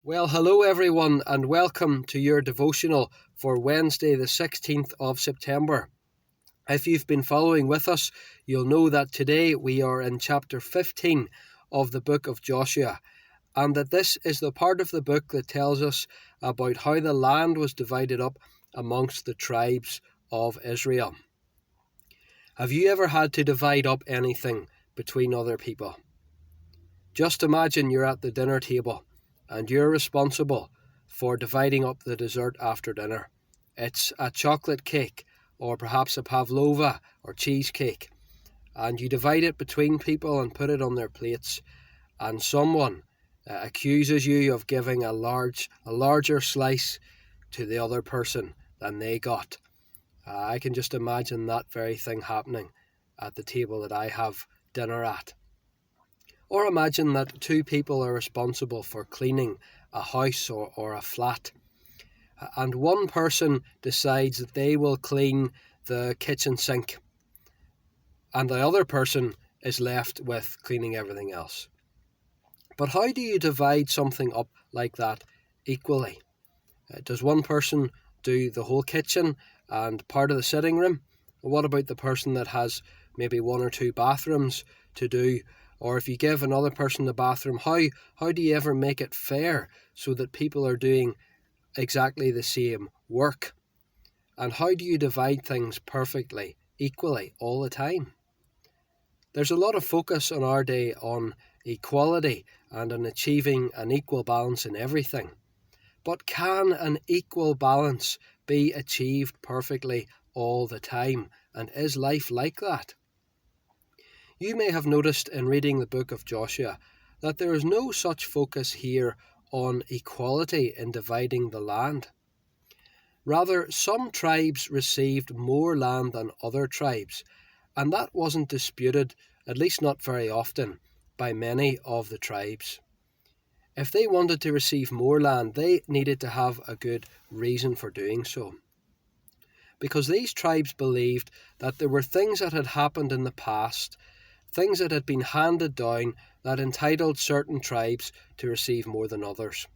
Well, hello everyone, and welcome to your devotional for Wednesday, the 16th of September. If you've been following with us, you'll know that today we are in chapter 15 of the book of Joshua, and that this is the part of the book that tells us about how the land was divided up amongst the tribes of Israel. Have you ever had to divide up anything between other people? Just imagine you're at the dinner table and you're responsible for dividing up the dessert after dinner. It's a chocolate cake or perhaps a pavlova or cheesecake, and you divide it between people and put it on their plates, and someone accuses you of giving a larger slice to the other person than they got. I can just imagine that very thing happening at the table that I have dinner at. Or imagine that two people are responsible for cleaning a house or a flat, and one person decides that they will clean the kitchen sink, and the other person is left with cleaning everything else. But how do you divide something up like that equally? Does one person do the whole kitchen and part of the sitting room? What about the person that has maybe one or two bathrooms to do? Or if you give another person the bathroom, how do you ever make it fair so that people are doing exactly the same work? And how do you divide things perfectly, equally, all the time? There's a lot of focus on our day on equality and on achieving an equal balance in everything. But can an equal balance be achieved perfectly all the time? And is life like that? You may have noticed in reading the book of Joshua that there is no such focus here on equality in dividing the land. Rather, some tribes received more land than other tribes, and that wasn't disputed, at least not very often, by many of the tribes. If they wanted to receive more land, they needed to have a good reason for doing so. Because these tribes believed that there were things that had happened in the past, things that had been handed down that entitled certain tribes to receive more than others.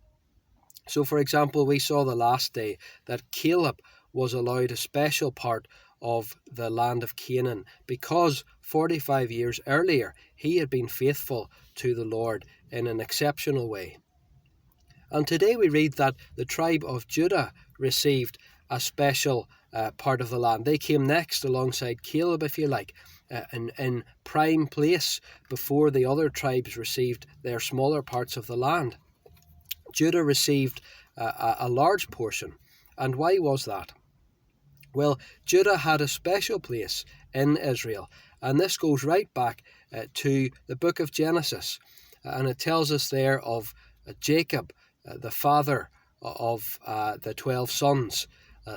So, for example, we saw the last day that Caleb was allowed a special part of the land of Canaan because 45 years earlier he had been faithful to the Lord in an exceptional way. And today we read that the tribe of Judah received a special part of the land. They came next alongside Caleb, if you like, in prime place before the other tribes received their smaller parts of the land. Judah received a large portion. And why was that? Well, Judah had a special place in Israel, and this goes right back to the book of Genesis, and it tells us there of Jacob, the father of the 12 sons,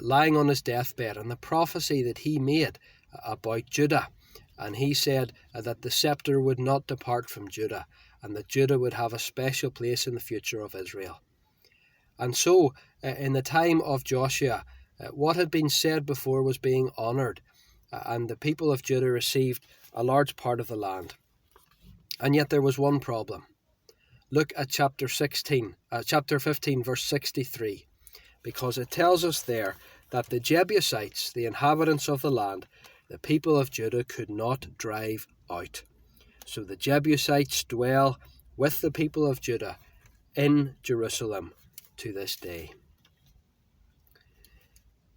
lying on his deathbed, and the prophecy that he made about Judah. And he said that the scepter would not depart from Judah, and that Judah would have a special place in the future of Israel. And so, in the time of Joshua, what had been said before was being honoured, and the people of Judah received a large part of the land. And yet there was one problem. Look at chapter 15, verse 63, because it tells us there that the Jebusites, the inhabitants of the land, the people of Judah could not drive out. So the Jebusites dwell with the people of Judah in Jerusalem to this day.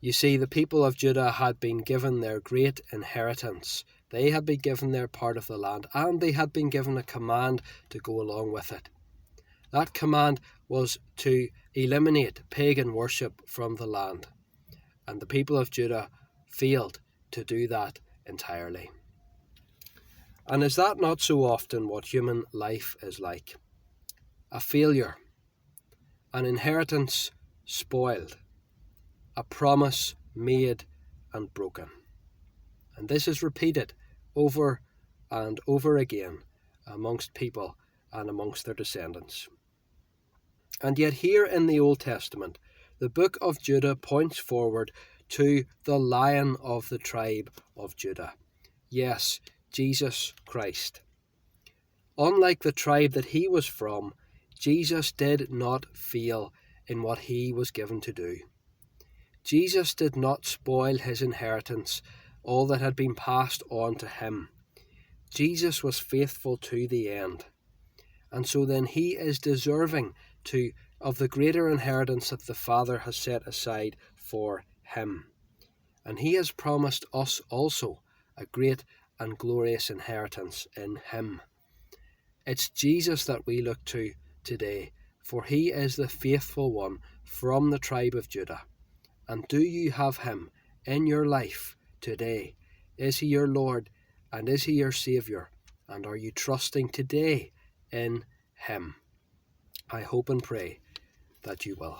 You see, the people of Judah had been given their great inheritance. They had been given their part of the land, and they had been given a command to go along with it. That command was to eliminate pagan worship from the land, and the people of Judah failed to do that entirely. And is that not so often what human life is like? A failure, an inheritance spoiled, a promise made and broken. And this is repeated over and over again amongst people and amongst their descendants. And yet here in the Old Testament, the book of Judah points forward to the Lion of the tribe of Judah. Yes, Jesus Christ. Unlike the tribe that he was from, Jesus did not fail in what he was given to do. Jesus did not spoil his inheritance, all that had been passed on to him. Jesus was faithful to the end. And so then he is deserving of the greater inheritance that the Father has set aside for him. And he has promised us also a great and glorious inheritance in him. It's Jesus that we look to today, for he is the faithful one from the tribe of Judah. And do you have him in your life today? Is he your Lord and is he your Saviour? And are you trusting today in him? I hope and pray that you will.